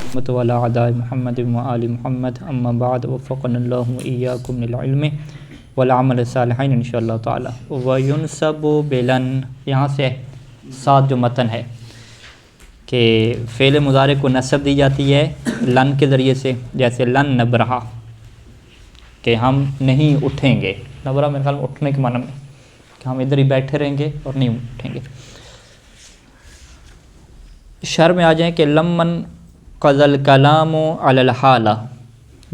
رحمۃ وعلی اعداء محمد و آل محمد اما بعد وفقنا اللہ وإیاکم للعلم والعمل الصالحین انشاءاللہ تعالی. وینصب بلن، یہاں سے ساتھ جو متن ہے کہ فعل مضارع کو نصب دی جاتی ہے لن کے ذریعے سے، جیسے لن نبرہا کہ ہم نہیں اٹھیں گے. نبرہ میرے خیال میں اٹھنے کے معنی میں کہ ہم ادھر ہی بیٹھے رہیں گے اور نہیں اٹھیں گے. شرح میں آ جائیں کہ لمن قضى الکلام علی الحالہ،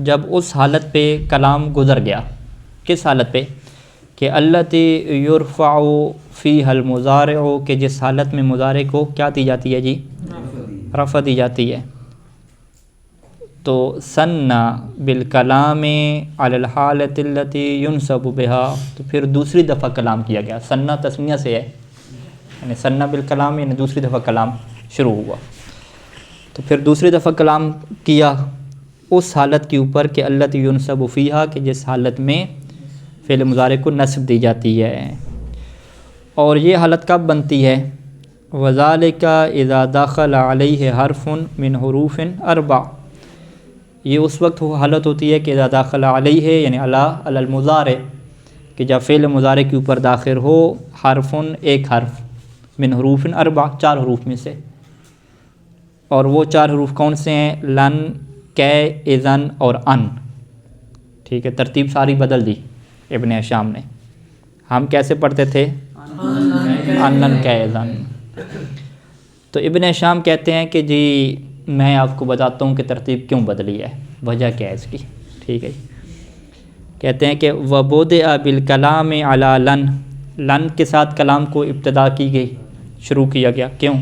جب اس حالت پہ کلام گزر گیا. کس حالت پہ؟ کہ التی یرفع فیہا المضارع، کہ جس حالت میں مضارع کو کیا دی جاتی ہے جی؟ رفع دی جاتی ہے. تو ثنى بالکلام علی الحالۃ التی ینصب بها، تو پھر دوسری دفعہ کلام کیا گیا. ثنى تثنیہ سے ہے، یعنی ثنى بالکلام یعنی دوسری دفعہ کلام شروع ہوا. تو پھر دوسری دفعہ کلام کیا اس حالت کے اوپر کہ التی ینصب فیہا، کہ جس حالت میں فعل مضارع کو نصب دی جاتی ہے. اور یہ حالت کب بنتی ہے؟ وذالک اذا دخل علیہ حرف من حروف اربع، یہ اس وقت حالت ہوتی ہے کہ اذا داخل علیہ یعنی علی المضارع، کہ جب فعل مضارع کے اوپر داخل ہو حرف، ایک حرف، من حروف اربع، 4 حروف میں سے. اور وہ 4 حروف کون سے ہیں؟ لن، کے، اذن اور ان. ٹھیک ہے، ترتیب ساری بدل دی ابن ہشام نے. ہم کیسے پڑھتے تھے؟ ان، کے، اذن. تو ابن ہشام کہتے ہیں کہ جی میں آپ کو بتاتا ہوں کہ ترتیب کیوں بدلی ہے، وجہ کیا ہے اس کی. ٹھیک ہے جی، کہتے ہیں کہ وَبُدِئَ بِالْكَلَامِ عَلَى لَن، لن کے ساتھ کلام کو ابتدا کی گئی، شروع کیا گیا. کیوں؟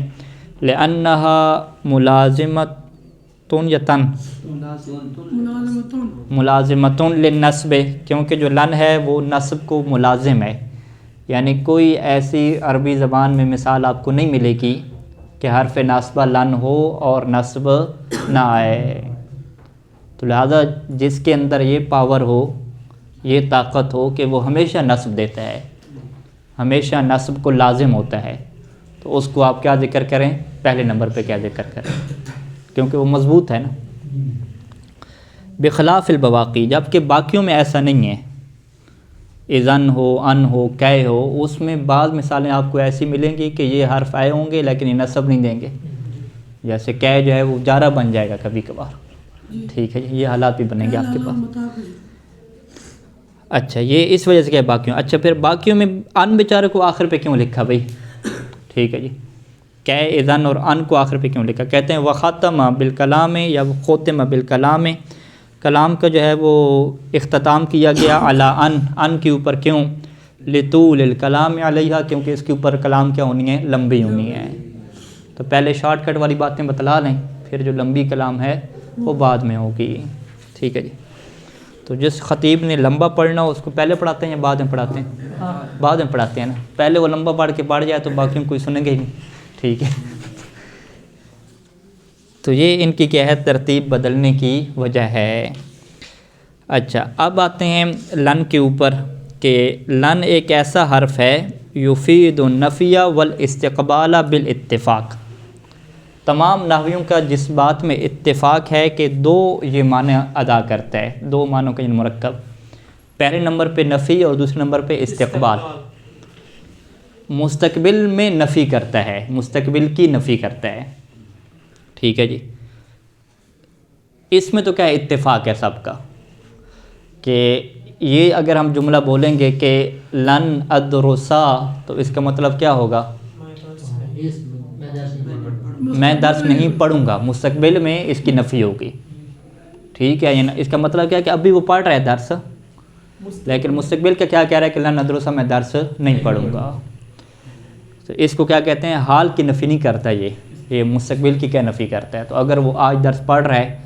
لِأَنَّهَا مُلَازِمَةٌ یا تن ملازمتٌ للنصب، کیونکہ جو لن ہے وہ نصب کو ملازم ہے. یعنی کوئی ایسی عربی زبان میں مثال آپ کو نہیں ملے گی کہ حرف ناصبہ لن ہو اور نصب نہ آئے. تو لہذا جس کے اندر یہ پاور ہو، یہ طاقت ہو کہ وہ ہمیشہ نصب دیتا ہے، ہمیشہ نصب کو لازم ہوتا ہے، تو اس کو آپ کیا ذکر کریں؟ پہلے نمبر پہ کیا ذکر کریں؟ کیونکہ وہ مضبوط ہے نا. بخلاف البواقی، جبکہ باقیوں میں ایسا نہیں ہے. اذن ہو، ان ہو، کے ہو، اس میں بعض مثالیں آپ کو ایسی ملیں گی کہ یہ حرف آئے ہوں گے لیکن یہ نصب نہیں دیں گے. جیسے کے جو ہے وہ جارہ بن جائے گا کبھی کبھار. ٹھیک ہے، یہ حالات بھی بنیں گے آپ کے پاس. اچھا، یہ اس وجہ سے کہ باقیوں. اچھا، پھر باقیوں میں ان بیچارے کو آخر پہ کیوں لکھا بھائی؟ ٹھیک ہے جی، کے، اذن اور ان کو آخر پہ کیوں لکھا؟ کہتے ہیں وَخَتَمَ بِالْكَلَامِ یا خُتِمَ بِالْكَلَامِ، کلام کا جو ہے وہ اختتام کیا گیا علی ان کے اوپر. کیوں؟ لِطُولِ الْكَلَامِ عَلَيْهَا، کیونکہ اس کے اوپر کلام کیا ہونی ہے؟ لمبی ہونی ہے. تو پہلے شارٹ کٹ والی باتیں بتلا لیں، پھر جو لمبی کلام ہے وہ بعد میں ہوگی. ٹھیک ہے جی. تو جس خطیب نے لمبا پڑھنا ہو اس کو پہلے پڑھاتے ہیں یا بعد میں پڑھاتے ہیں؟ بعد میں پڑھاتے ہیں نا. پہلے وہ لمبا پڑھ کے پڑھ جائے تو باقیوں کوئی سنیں گے ہی نہیں. ٹھیک ہے، تو یہ ان کی کیا ہے؟ ترتیب بدلنے کی وجہ ہے. اچھا، اب آتے ہیں لن کے اوپر کہ لن ایک ایسا حرف ہے یفید النفی والاستقبال بالاتفاق. تمام نحویوں کا جس بات میں اتفاق ہے کہ 2 یہ معنی ادا کرتا ہے، 2 معنوں کا مرکب. پہلے نمبر پہ نفی اور دوسرے نمبر پہ استقبال. مستقبل میں نفی کرتا ہے، مستقبل کی نفی کرتا ہے. ٹھیک ہے جی. اس میں تو کیا اتفاق ہے سب کا کہ یہ اگر ہم جملہ بولیں گے کہ لن ادرسا، تو اس کا مطلب کیا ہوگا؟ میں درس نہیں پڑھوں گا. مستقبل میں اس کی نفی ہوگی. ٹھیک ہے، اس کا مطلب کیا ہے کہ ابھی وہ پڑھ رہا ہے درس، لیکن مستقبل کا کیا کہہ رہا ہے کہ لن ادرسا، میں درس نہیں پڑھوں گا. تو اس کو کیا کہتے ہیں؟ حال کی نفی نہیں کرتا، یہ مستقبل کی کیا نفی کرتا ہے. تو اگر وہ آج درس پڑھ رہا ہے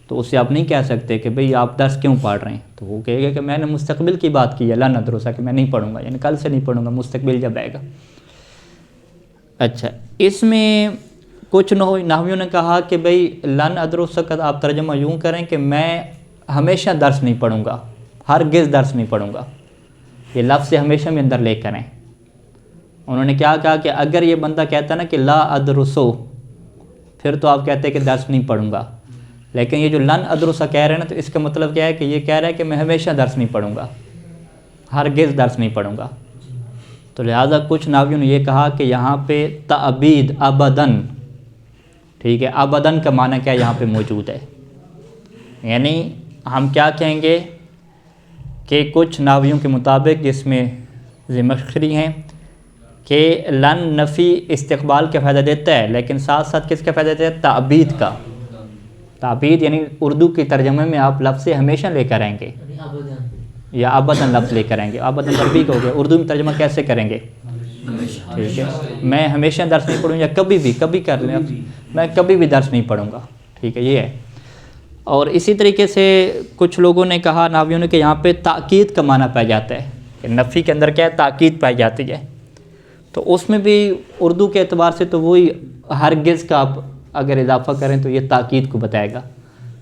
تو اسے آپ نہیں کہہ سکتے کہ بھئی آپ درس کیوں پڑھ رہے ہیں. تو وہ کہے گا کہ میں نے مستقبل کی بات کی ہے، لن ادرسا، کہ میں نہیں پڑھوں گا، یعنی کل سے نہیں پڑھوں گا، مستقبل جب آئے گا. اچھا، اس میں کچھ نحویوں نے کہا کہ بھئی لن ادرسا کا آپ ترجمہ یوں کریں کہ میں ہمیشہ درس نہیں پڑھوں گا، ہرگز درس نہیں پڑھوں گا. یہ لفظ سے ہمیشہ میں اندر لے کریں. انہوں نے کیا کہا کہ اگر یہ بندہ کہتا ہے نا کہ لا ادرسو، پھر تو آپ کہتے ہیں کہ درس نہیں پڑھوں گا. لیکن یہ جو لن ادرسہ کہہ رہے ہیں نا، تو اس کا مطلب کیا ہے کہ یہ کہہ رہا ہے کہ میں ہمیشہ درس نہیں پڑھوں گا، ہرگز درس نہیں پڑھوں گا. تو لہٰذا کچھ ناویوں نے یہ کہا کہ یہاں پہ تعبید ابداً، ٹھیک ہے، ابداً کا معنی کیا یہاں پہ موجود ہے. یعنی ہم کیا کہیں گے کہ کچھ ناویوں کے مطابق، جس میں زمخشری ہیں، کہ لن نفی استقبال کا فائدہ دیتا ہے، لیکن ساتھ ساتھ کس کا فائدہ دیتا ہے؟ تعبید کا. تعبید یعنی اردو کے ترجمے میں آپ لفظ ہمیشہ لے کر آئیں گے یا ابداً لفظ لے کر آئیں گے. ابداً عربی کا ہو گیا، اردو میں ترجمہ کیسے کریں گے؟ ٹھیک ہے، میں ہمیشہ درس نہیں پڑھوں، یا کبھی کر لیں، میں کبھی بھی درس نہیں پڑھوں گا. ٹھیک ہے، یہ ہے. اور اسی طریقے سے کچھ لوگوں نے کہا، ناویوں نے، کہ یہاں پہ تاکید کا معنی پایا جاتا ہے، کہ نفی کے اندر کیا ہے؟ تاکید پائی جاتی ہے. تو اس میں بھی اردو کے اعتبار سے تو وہی ہرگز کا آپ اگر اضافہ کریں تو یہ تاکید کو بتائے گا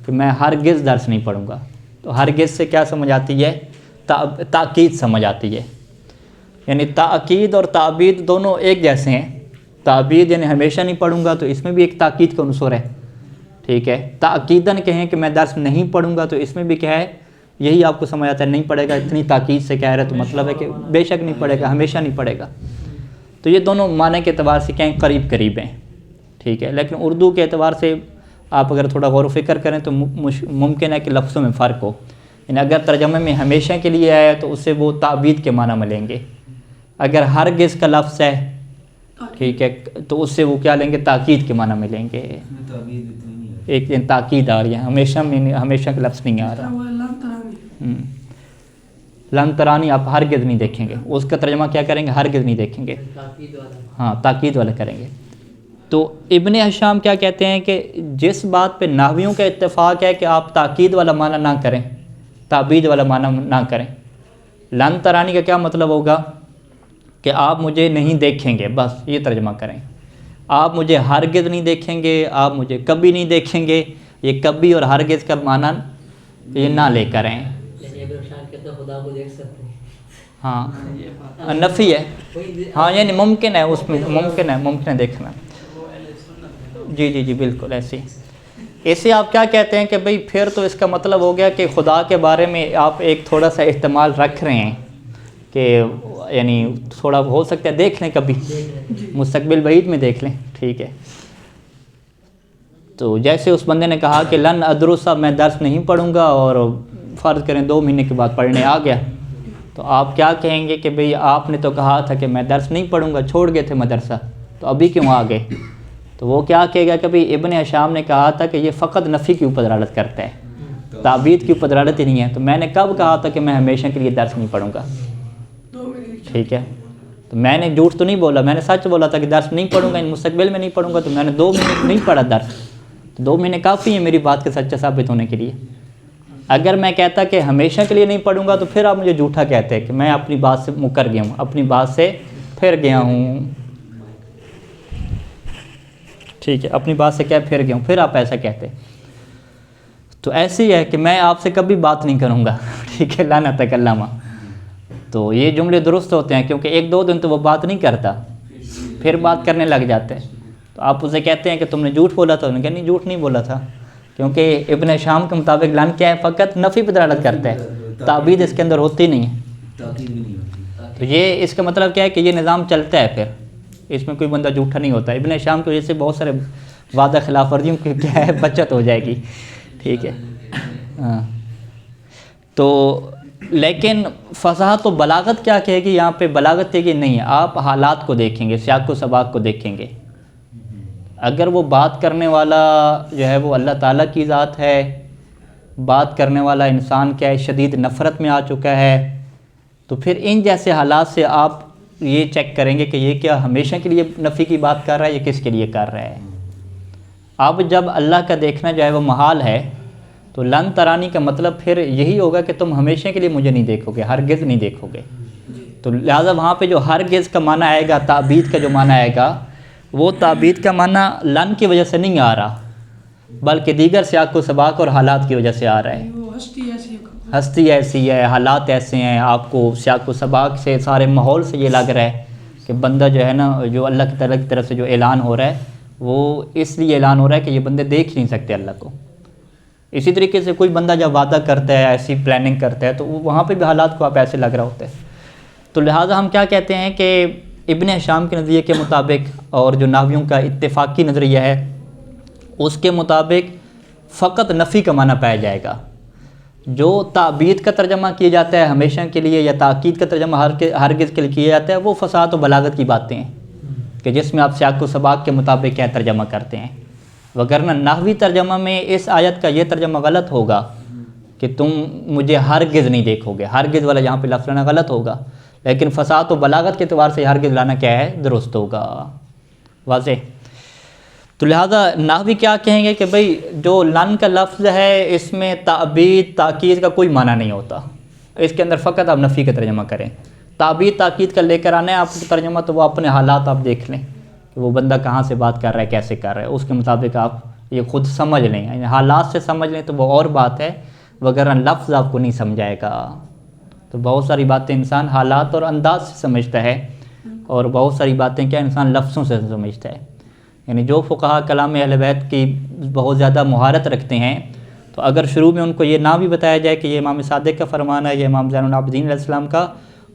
کہ میں ہرگز درس نہیں پڑھوں گا. تو ہرگز سے کیا سمجھ آتی ہے؟ تاکید سمجھ آتی ہے. یعنی تاکید اور تعبید دونوں ایک جیسے ہیں. تعبید یعنی ہمیشہ نہیں پڑھوں گا، تو اس میں بھی ایک تاکید کا عنصر ہے. ٹھیک ہے، تاکیداً کہیں کہ میں درس نہیں پڑھوں گا، تو اس میں بھی کیا ہے؟ یہی آپ کو سمجھ آتا ہے، نہیں پڑھے گا. اتنی تاکید سے کہہ رہا ہے تو مطلب ہے کہ بے شک نہیں پڑھے گا، ہمیشہ نہیں پڑھے گا. تو یہ دونوں معنی کے اعتبار سے کیا ہیں؟ قریب ہیں. ٹھیک ہے، لیکن اردو کے اعتبار سے آپ اگر تھوڑا غور و فکر کریں تو ممکن ہے کہ لفظوں میں فرق ہو. یعنی اگر ترجمے میں ہمیشہ کے لیے آیا تو اس سے وہ تعبید کے معنی میں لیں گے. اگر ہرگز کا لفظ ہے، ٹھیک ہے، تو اس سے وہ کیا لیں گے؟ تاکید کے معنی میں لیں گے. ایک دن تاکید آ رہی ہے، ہمیشہ کا لفظ نہیں آ رہا. لن ترانی آپ ہرگز نہیں دیکھیں گے، اس کا ترجمہ کیا کریں گے؟ ہرگز نہیں دیکھیں گے. ہاں، تاکید والا کریں گے. تو ابن ہشام کیا کہتے ہیں کہ جس بات پہ نحویوں کا اتفاق ہے کہ آپ تاکید والا معنی نہ کریں، تعبید والا معنی نہ کریں. لن ترانی کا کیا مطلب ہوگا؟ کہ آپ مجھے نہیں دیکھیں گے، بس یہ ترجمہ کریں. آپ مجھے ہرگز نہیں دیکھیں گے، آپ مجھے کبھی نہیں دیکھیں گے. یہ کبھی اور ہرگز کا معنی یہ نہ لے کر آئیں. ہاں، نفی ہے. ہاں، یعنی ممکن ہے، اس میں ممکن ہے دیکھنا. جی بالکل ایسے ہی. اسے آپ کیا کہتے ہیں کہ بھئی پھر تو اس کا مطلب ہو گیا کہ خدا کے بارے میں آپ ایک تھوڑا سا احتمال رکھ رہے ہیں کہ یعنی تھوڑا ہو سکتا ہے دیکھ لیں، کبھی مستقبل بعید میں دیکھ لیں. ٹھیک ہے، تو جیسے اس بندے نے کہا کہ لن ادرسہ، میں درس نہیں پڑھوں گا، اور فرض کریں 2 مہینے کے بعد پڑھنے آ گیا، تو آپ کیا کہیں گے کہ بھئی آپ نے تو کہا تھا کہ میں درس نہیں پڑھوں گا، چھوڑ گئے تھے مدرسہ، تو ابھی کیوں آ گئے؟ تو وہ کیا کہے گا کہ بھئی ابن ہشام نے کہا تھا کہ یہ فقط نفی کے اوپر دلالت کرتا ہے، تعبید کے اوپر دلالت ہی نہیں ہے. تو میں نے کب کہا تھا کہ میں ہمیشہ کے لیے درس نہیں پڑھوں گا؟ ٹھیک ہے، تو میں نے جھوٹ تو نہیں بولا، میں نے سچ بولا تھا کہ درس نہیں پڑھوں گا، مستقبل میں نہیں پڑھوں گا. تو میں نے 2 مہینے نہیں پڑھا درس، تو 2 مہینے کافی ہیں میری بات کے سچا ثابت ہونے کے لیے. اگر میں کہتا کہ ہمیشہ کے لیے نہیں پڑھوں گا، تو پھر آپ مجھے جھوٹا کہتے ہیں کہ میں اپنی بات سے مکر گیا ہوں، اپنی بات سے پھر گیا ہوں. ٹھیک ہے، اپنی بات سے کیا پھر گیا ہوں، پھر آپ ایسا کہتے. تو ایسے ہی ہے کہ میں آپ سے کبھی بات نہیں کروں گا. ٹھیک ہے، لا نتکلم. تو یہ جملے درست ہوتے ہیں کیونکہ 1-2 دن تو وہ بات نہیں کرتا، پھر بات کرنے لگ جاتے ہیں. تو آپ اسے کہتے ہیں کہ تم نے جھوٹ بولا تھا، انہوں نے کہا نہیں جھوٹ نہیں بولا تھا، کیونکہ ابن شام کے مطابق لن کیا ہے؟ فقط نفی پہ دلالت کرتا ہے، تعبید اس کے اندر ہوتی نہیں ہے. تو یہ اس کا مطلب کیا ہے کہ یہ نظام چلتا ہے، پھر اس میں کوئی بندہ جھوٹا نہیں ہوتا. ابن شام کی وجہ سے بہت سارے وعدہ خلاف ورزیوں کی کیا ہے بچت ہو جائے گی. ٹھیک ہے، ہاں. تو لیکن فصاحت و بلاغت کیا کہے گی یہاں پہ؟ بلاغت ہے کہ نہیں، آپ حالات کو دیکھیں گے، سیاق و سباق کو دیکھیں گے. اگر وہ بات کرنے والا جو ہے وہ اللہ تعالیٰ کی ذات ہے، بات کرنے والا انسان کیا ہے؟ شدید نفرت میں آ چکا ہے، تو پھر ان جیسے حالات سے آپ یہ چیک کریں گے کہ یہ کیا ہمیشہ کے لیے نفی کی بات کر رہا ہے یا کس کے لیے کر رہا ہے. اب جب اللہ کا دیکھنا جو ہے وہ محال ہے، تو لن ترانی کا مطلب پھر یہی ہوگا کہ تم ہمیشہ کے لیے مجھے نہیں دیکھو گے، ہرگز نہیں دیکھو گے. تو لہٰذا وہاں پہ جو ہرگز کا معنی آئے گا، تعبید کا جو معنی آئے گا، وہ تعبید کا معنی لن کی وجہ سے نہیں آ رہا، بلکہ دیگر سیاق و سباق اور حالات کی وجہ سے آ رہا ہے. ہستی ایسی ہے، حالات ایسے ہیں، آپ کو سیاق و سباق سے، سارے ماحول سے یہ لگ رہا ہے کہ بندہ جو ہے نا، جو اللہ تعالیٰ کی طرف سے جو اعلان ہو رہا ہے، وہ اس لیے اعلان ہو رہا ہے کہ یہ بندے دیکھ نہیں سکتے اللہ کو. اسی طریقے سے کوئی بندہ جب وعدہ کرتا ہے، ایسی پلاننگ کرتا ہے، تو وہاں پہ بھی حالات کو آپ ایسے لگ رہا ہوتا ہے. تو لہٰذا ہم کیا کہتے ہیں کہ ابن ہشام کے نظریے کے مطابق اور جو نحویوں کا اتفاقی نظریہ ہے اس کے مطابق فقط نفی کا معنی پایا جائے گا. جو تعبید کا ترجمہ کیا جاتا ہے ہمیشہ کے لیے، یا تاکید کا ترجمہ ہرگز کے لیے کیا جاتا ہے، وہ فساد و بلاغت کی باتیں ہیں کہ جس میں آپ سیاق و سباق کے مطابق کیا ترجمہ کرتے ہیں. وگرنہ نحوی ترجمہ میں اس آیت کا یہ ترجمہ غلط ہوگا کہ تم مجھے ہرگز نہیں دیکھو گے. ہرگز والا یہاں پہ لفظ لانا غلط ہوگا، لیکن فساد و بلاغت کے اعتبار سے ہرگز لانا کیا ہے؟ درست ہوگا. واضح؟ تو لہذا نحوی کیا کہیں گے کہ بھئی جو لن کا لفظ ہے اس میں تعبید تاکید کا کوئی معنی نہیں ہوتا، اس کے اندر فقط آپ نفی کا ترجمہ کریں. تعبید تاکید کا لے کر آنا ہے آپ کو ترجمہ، تو وہ اپنے حالات آپ دیکھ لیں کہ وہ بندہ کہاں سے بات کر رہا ہے، کیسے کر رہا ہے، اس کے مطابق آپ یہ خود سمجھ لیں. یعنی حالات سے سمجھ لیں تو وہ اور بات ہے، وگرنہ لفظ آپ کو نہیں سمجھائے گا. تو بہت ساری باتیں انسان حالات اور انداز سے سمجھتا ہے، اور بہت ساری باتیں کیا انسان لفظوں سے سمجھتا ہے. یعنی جو فقہا کلام اہل بیت کی بہت زیادہ مہارت رکھتے ہیں، تو اگر شروع میں ان کو یہ نہ بھی بتایا جائے کہ یہ امام صادق کا فرمان ہے یا امام زین العابدین علیہ السلام کا،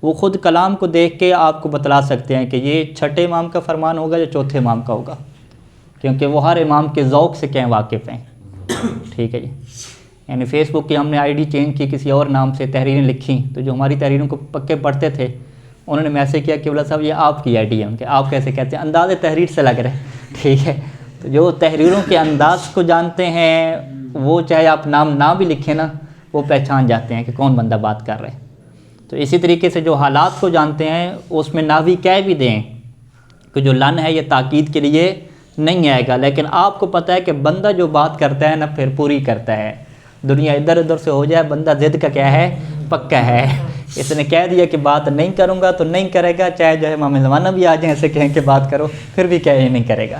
وہ خود کلام کو دیکھ کے آپ کو بتلا سکتے ہیں کہ یہ چھٹے امام کا فرمان ہوگا یا چوتھے امام کا ہوگا، کیونکہ وہ ہر امام کے ذوق سے کہیں واقف ہیں. ٹھیک ہے جی. یعنی فیس بک کی ہم نے آئی ڈی چینج کی، کسی اور نام سے تحریریں لکھیں، تو جو ہماری تحریروں کو پکے پڑھتے تھے انہوں نے میسج کیا کہ بولا صاحب یہ آپ کی آئی ڈی ہے. ان کے آپ کیسے کہتے ہیں؟ انداز تحریر سے لگ رہے. ٹھیک ہے. تو جو تحریروں کے انداز کو جانتے ہیں وہ چاہے آپ نام نہ بھی لکھیں نا، وہ پہچان جاتے ہیں کہ کون بندہ بات کر رہے ہیں. تو اسی طریقے سے جو حالات کو جانتے ہیں اس میں نحوی کہہ بھی دیں کہ جو لن ہے یہ تاکید کے لیے نہیں آئے گا، لیکن آپ کو پتہ ہے کہ بندہ جو بات کرتا ہے نا پھر پوری کرتا ہے. دنیا ادھر ادھر سے ہو جائے، بندہ ضد کا کیا ہے؟ پکا ہے. اس نے کہہ دیا کہ بات نہیں کروں گا تو نہیں کرے گا، چاہے جو ہے امام زمانہ بھی آ جائیں ایسے کہیں کہ بات کرو، پھر بھی کیا نہیں کرے گا.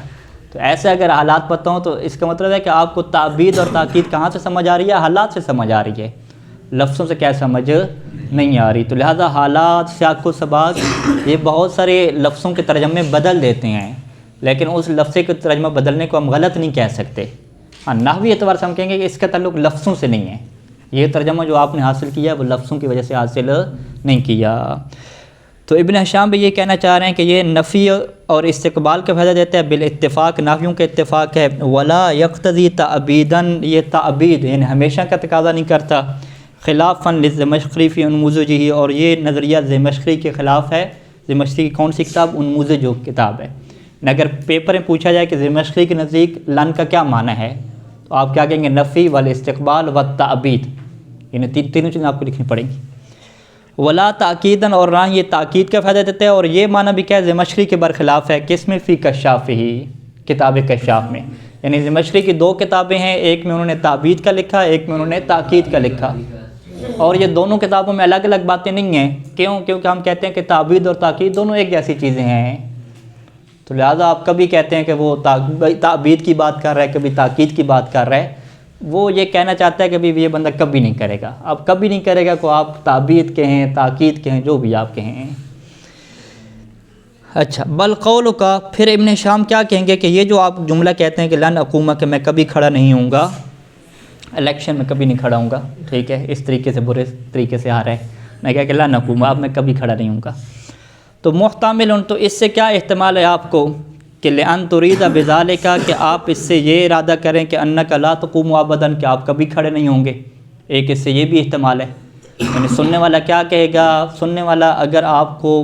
تو ایسے اگر حالات پتہ ہوں تو اس کا مطلب ہے کہ آپ کو تعبید اور تاکید کہاں سے سمجھ آ رہی ہے؟ حالات سے سمجھ آ رہی ہے، لفظوں سے کیا سمجھ نہیں آ رہی. تو لہٰذا حالات، سیاق و سباق، یہ بہت سارے لفظوں کے ترجمے بدل دیتے ہیں، لیکن اس لفظ کے ترجمہ بدلنے کو ہم غلط نہیں کہہ سکتے. ہاں نحوی اعتبار سے ہم کہیں گے کہ اس کا تعلق لفظوں سے نہیں ہے، یہ ترجمہ جو آپ نے حاصل کیا وہ لفظوں کی وجہ سے حاصل نہیں کیا. تو ابن ہشام بھی یہ کہنا چاہ رہے ہیں کہ یہ نفی اور استقبال کا فائدہ دیتا ہے بالاتفاق، نحویوں کا اتفاق ہے. ولا یقتضی تعبیداً، یہ تعبید یعنی ہمیشہ کا تقاضا نہیں کرتا. خلافاً للزمخشری فی انموذجہ، اور یہ نظریہ زمخشری کے خلاف ہے. زمخشری کی کون سی کتاب؟ انموذج جو کتاب ہے. اگر پیپر میں پوچھا جائے کہ زمخشری کے نزدیک لن کا کیا معنی ہے، تو آپ کیا کہیں گے؟ نفی والاستقبال والتعبید. یعنی تینوں چیزیں آپ کو لکھنی پڑیں گی. ولا تاکیداً، اور نہ یہ تاکید کا فائدہ دیتا ہے. اور یہ معنی بھی کیا ہے؟ زمخشری کے برخلاف ہے. کس میں؟ فی کشاف ہی، کتاب کشاف میں. یعنی زمخشری کی دو کتابیں ہیں، ایک میں انہوں نے تعبید کا لکھا، ایک میں انہوں نے تاکید کا لکھا. اور یہ دونوں کتابوں میں الگ الگ باتیں نہیں ہیں. کیوں؟ کیونکہ ہم کہتے ہیں کہ تعبید اور تاکید دونوں ایک جیسی چیزیں ہیں. تو لہٰذا آپ کبھی کہتے ہیں کہ وہ تعبید کی بات کر رہا ہے، کبھی تاکید کی بات کر رہا ہے. وہ یہ کہنا چاہتا ہے کہ یہ بندہ کبھی نہیں کرے گا. اب کبھی نہیں کرے گا کو آپ تعبید کہیں، تاکید کہیں، جو بھی آپ کہیں. اچھا، بل قول کا، پھر ابن ہشام کیا کہیں گے کہ یہ جو آپ جملہ کہتے ہیں کہ لن اقوم، کہ میں کبھی کھڑا نہیں ہوں گا، الیکشن میں کبھی نہیں کھڑا ہوں گا. ٹھیک ہے، اس طریقے سے برے طریقے سے آ رہا ہے. میں کہا کہ لن اقوم، اب میں کبھی کھڑا نہیں ہوں گا. تو محتمل، تو اس سے کیا احتمال ہے آپ کو کہ لأن ترید بذالک، کہ آپ اس سے یہ ارادہ کریں کہ انک لا تقوم ابدا، کہ آپ کبھی کھڑے نہیں ہوں گے. ایک اس سے یہ بھی احتمال ہے. یعنی سننے والا کیا کہے گا؟ سننے والا اگر آپ کو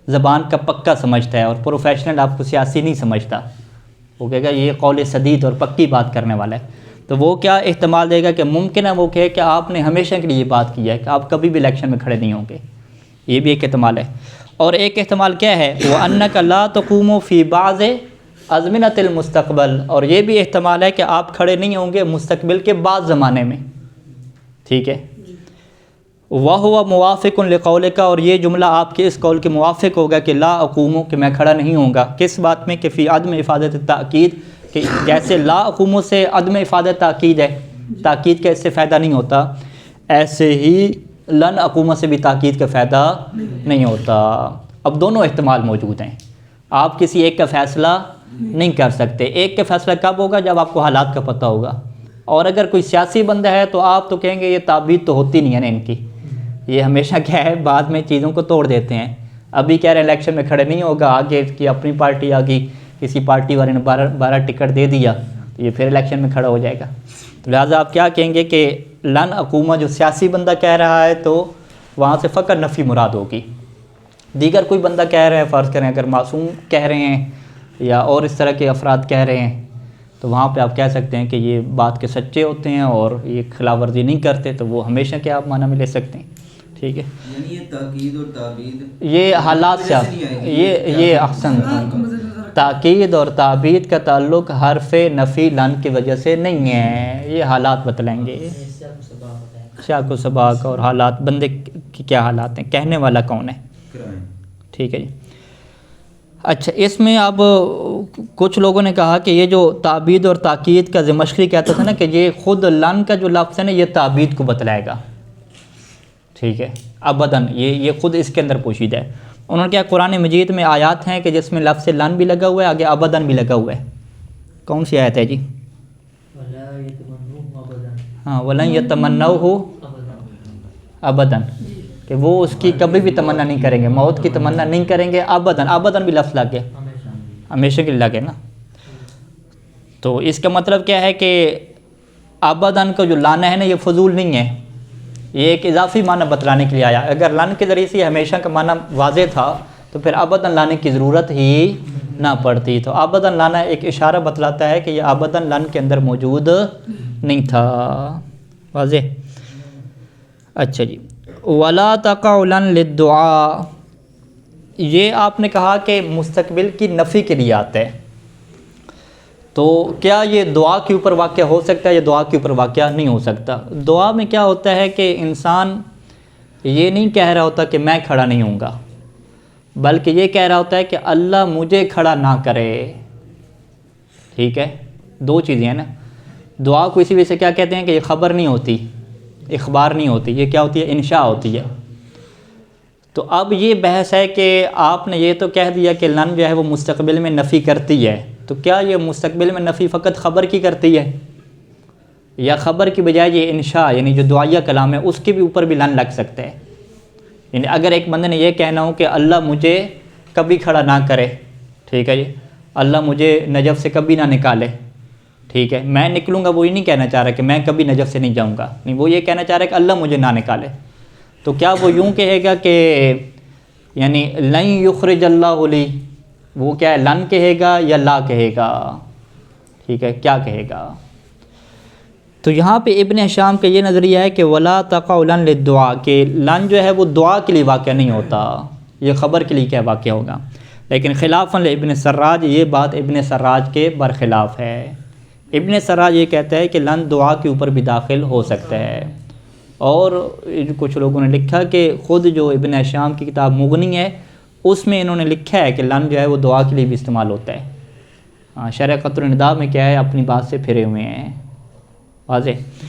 زبان کا پکا سمجھتا ہے اور پروفیشنل آپ کو سیاسی نہیں سمجھتا، وہ کہے گا یہ قول سدید اور پکی بات کرنے والا ہے. تو وہ کیا احتمال دے گا کہ ممکن ہے وہ کہے کہ آپ نے ہمیشہ کے لیے یہ بات کی ہے کہ آپ کبھی بھی الیکشن میں کھڑے نہیں ہوں گے. یہ بھی ایک احتمال ہے. اور ایک احتمال کیا ہے؟ وَأَنَّكَ لَا تَقُومُ فِي بَعْضِ أَزْمِنَةِ الْمُسْتَقْبَلِ، اور یہ بھی احتمال ہے کہ آپ کھڑے نہیں ہوں گے مستقبل کے بعض زمانے میں. ٹھیک ہے. وَهُوَ مُوَافِقٌ لِقَوْلِكَ، اور یہ جملہ آپ کے اس قول کے موافق ہوگا کہ لا اقوم، کہ میں کھڑا نہیں ہوں گا. کس بات میں؟ کہ فی عدم افادت التاکید، کہ جیسے لا اقوم سے عدم افادت تاکید ہے، تاکید کا اس سے فائدہ نہیں ہوتا، ایسے ہی لن اقوم سے بھی تاکید کا فائدہ نہیں ہوتا. اب دونوں احتمال موجود ہیں. آپ کسی ایک کا فیصلہ نہیں کر سکتے. ایک کا فیصلہ کب ہوگا؟ جب آپ کو حالات کا پتہ ہوگا. اور اگر کوئی سیاسی بندہ ہے تو آپ تو کہیں گے یہ تعبید تو ہوتی نہیں ہے نا ان کی، یہ ہمیشہ کیا ہے بعد میں چیزوں کو توڑ دیتے ہیں، ابھی کہہ رہے ہیں الیکشن میں کھڑے نہیں ہوگا، آگے کی اپنی پارٹی آ گئی، کسی پارٹی والے نے 12 ٹکٹ دے دیا تو یہ پھر الیکشن میں کھڑا ہو جائے گا. تو لہٰذا آپ کیا کہیں گے کہ لن اقومہ جو سیاسی بندہ کہہ رہا ہے تو وہاں سے فقط نفی مراد ہوگی. دیگر کوئی بندہ کہہ رہا ہے، فرض کریں اگر معصوم کہہ رہے ہیں یا اور اس طرح کے افراد کہہ رہے ہیں تو وہاں پہ آپ کہہ سکتے ہیں کہ یہ بات کے سچے ہوتے ہیں اور یہ خلاف ورزی نہیں کرتے، تو وہ ہمیشہ کے آپ معنی میں لے سکتے ہیں. ٹھیک ہے، یعنی یہ تاکید اور تعبید یہ حالات سے یہ احسن تاکید اور تعبید کا تعلق حرف نفی لن کی وجہ سے نہیں ہے، یہ حالات بتلائیں گے، شاک و سباق اور حالات، بندے کی کیا حالات ہیں، کہنے والا کون ہے. ٹھیک ہے جی. اچھا، اس میں اب کچھ لوگوں نے کہا کہ یہ جو تعبید اور تاکید کا زمشقی کہتا تھا نا کہ یہ خود لن کا جو لفظ ہے نا یہ تعبید کو بتلائے گا. ٹھیک ہے، ابداً یہ خود اس کے اندر پوشیدہ ہے. انہوں نے کیا قرآن مجید میں آیات ہیں کہ جس میں لفظ لن بھی لگا ہوا ہے، آگے ابداً بھی لگا ہوا ہے. کون سی آیت ہے جی؟ ہاں، وَلَن يَتَمَنَّوْهُ ابداً، کہ وہ اس کی کبھی بھی تمنا نہیں کریں گے، موت کی تمنا نہیں کریں گے ابداً. ابداً بھی لفظ لگ گیا، ہمیشہ کے لیے لگے نا. تو اس کا مطلب کیا ہے کہ ابداً کا جو لانا ہے نا یہ فضول نہیں ہے، یہ ایک اضافی معنی بتلانے کے لیے آیا. اگر لن کے ذریعے سے ہمیشہ کا معنی واضح تھا تو پھر ابداً لانے کی ضرورت ہی نہ پڑتی. تو ابداً لانا ایک اشارہ بتلاتا ہے کہ یہ ابداً لن کے اندر موجود نہیں تھا. واضح؟ اچھا جی. وَلَا تَقَعُ لَن لِلدُّعَاء، یہ آپ نے کہا کہ مستقبل کی نفی کے لیے آتا ہے، تو کیا یہ دعا کے اوپر واقع ہو سکتا ہے یا دعا کے اوپر واقع نہیں ہو سکتا؟ دعا میں کیا ہوتا ہے کہ انسان یہ نہیں کہہ رہا ہوتا کہ میں کھڑا نہیں ہوں گا، بلکہ یہ کہہ رہا ہوتا ہے کہ اللہ مجھے کھڑا نہ کرے. ٹھیک ہے، دو چیزیں ہیں نا. دعا کو اسی وجہ سے کیا کہتے ہیں کہ یہ خبر نہیں ہوتی، اخبار نہیں ہوتی، یہ کیا ہوتی ہے؟ انشاء ہوتی ہے. تو اب یہ بحث ہے کہ آپ نے یہ تو کہہ دیا کہ لن جو ہے وہ مستقبل میں نفی کرتی ہے، تو کیا یہ مستقبل میں نفی فقط خبر کی کرتی ہے یا خبر کی بجائے یہ انشاء یعنی جو دعائیہ کلام ہے اس کے بھی اوپر بھی لن لگ سکتا ہے؟ یعنی اگر ایک بندے نے یہ کہنا ہو کہ اللہ مجھے کبھی کھڑا نہ کرے، ٹھیک ہے جی، اللہ مجھے نجف سے کبھی نہ نکالے، ٹھیک ہے، میں نکلوں گا وہ یہ نہیں کہنا چاہ رہا کہ میں کبھی نجف سے نہیں جاؤں گا، نہیں، وہ یہ کہنا چاہ رہا ہے کہ اللہ مجھے نہ نکالے. تو کیا وہ یوں کہے گا کہ یعنی لن یخرج اللہ لی، وہ کیا ہے، لن کہے گا یا لا کہے گا؟ ٹھیک ہے، کیا کہے گا؟ تو یہاں پہ ابن ہشام کا یہ نظریہ ہے کہ ولا تقع لن للدعاء، کہ لن جو ہے وہ دعا کے لیے واقع نہیں ہوتا، یہ خبر کے لیے کیا واقع ہوگا. لیکن خلافاً ابن سراج، یہ بات ابن سراج کے برخلاف ہے. ابن سراج یہ کہتا ہے کہ لن دعا کے اوپر بھی داخل ہو سکتا ہے. اور کچھ لوگوں نے لکھا کہ خود جو ابن ہشام کی کتاب مغنی ہے اس میں انہوں نے لکھا ہے کہ لن جو ہے وہ دعا کے لیے بھی استعمال ہوتا ہے. ہاں، شرح قطر النداء میں کیا ہے، اپنی بات سے پھرے ہوئے ہیں. واضح؟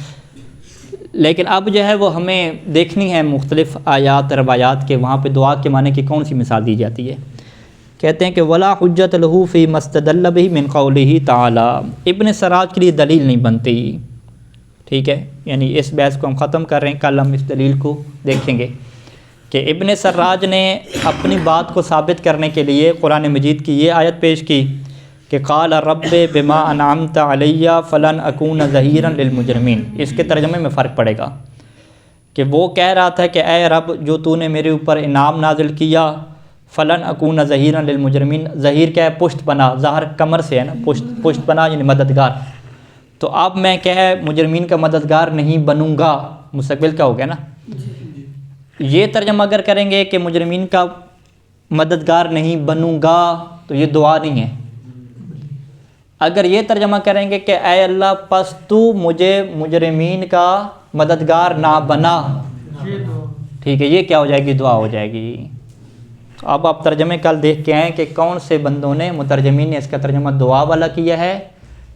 لیکن اب جو ہے وہ ہمیں دیکھنی ہے مختلف آیات روایات کے، وہاں پہ دعا کے معنی کی کون سی مثال دی جاتی ہے. کہتے ہیں کہ ولا حجت لہ فی مستدل بہ من قولہ تعالی، ابن سراج کے لیے دلیل نہیں بنتی. ٹھیک ہے، یعنی اس بحث کو ہم ختم کر رہے ہیں، کل ہم اس دلیل کو دیکھیں گے کہ ابن سراج نے اپنی بات کو ثابت کرنے کے لیے قرآن مجید کی یہ آیت پیش کی کہ قال رب بما انعمت علی فلن اکون ظہیرا للمجرمین. اس کے ترجمے میں فرق پڑے گا کہ وہ کہہ رہا تھا کہ اے رب جو تو نے میرے اوپر انعام نازل کیا، فلن اکون ظہیرا للمجرمین، ظہیر کیا ہے؟ پشت پناہ، ظہر کمر سے ہے نا، پشت پناہ یعنی مددگار. تو اب میں کیا ہے مجرمین کا مددگار نہیں بنوں گا، مستقبل کا ہو گیا نا. یہ ترجمہ اگر کریں گے کہ مجرمین کا مددگار نہیں بنوں گا تو یہ دعا نہیں ہے. اگر یہ ترجمہ کریں گے کہ اے اللہ پس تو مجھے مجرمین کا مددگار نہ بنا، ٹھیک ہے، یہ کیا ہو جائے گی؟ دعا ہو جائے گی. اب آپ ترجمے کل دیکھ کے آئیں کہ کون سے بندوں نے، مترجمین نے اس کا ترجمہ دعا والا کیا ہے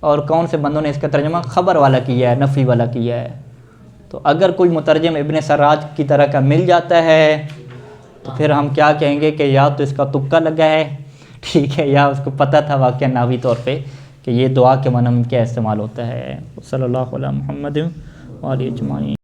اور کون سے بندوں نے اس کا ترجمہ خبر والا کیا ہے، نفی والا کیا ہے. تو اگر کوئی مترجم ابن سراج کی طرح کا مل جاتا ہے تو پھر ہم کیا کہیں گے کہ یا تو اس کا تکا لگا ہے، ٹھیک ہے، یا اس کو پتہ تھا واقعہ ناوی طور پہ کہ یہ دعا کے معنی میں کیا استعمال ہوتا ہے۔ صلی اللہ علیہ محمد وآلہ اجمعین۔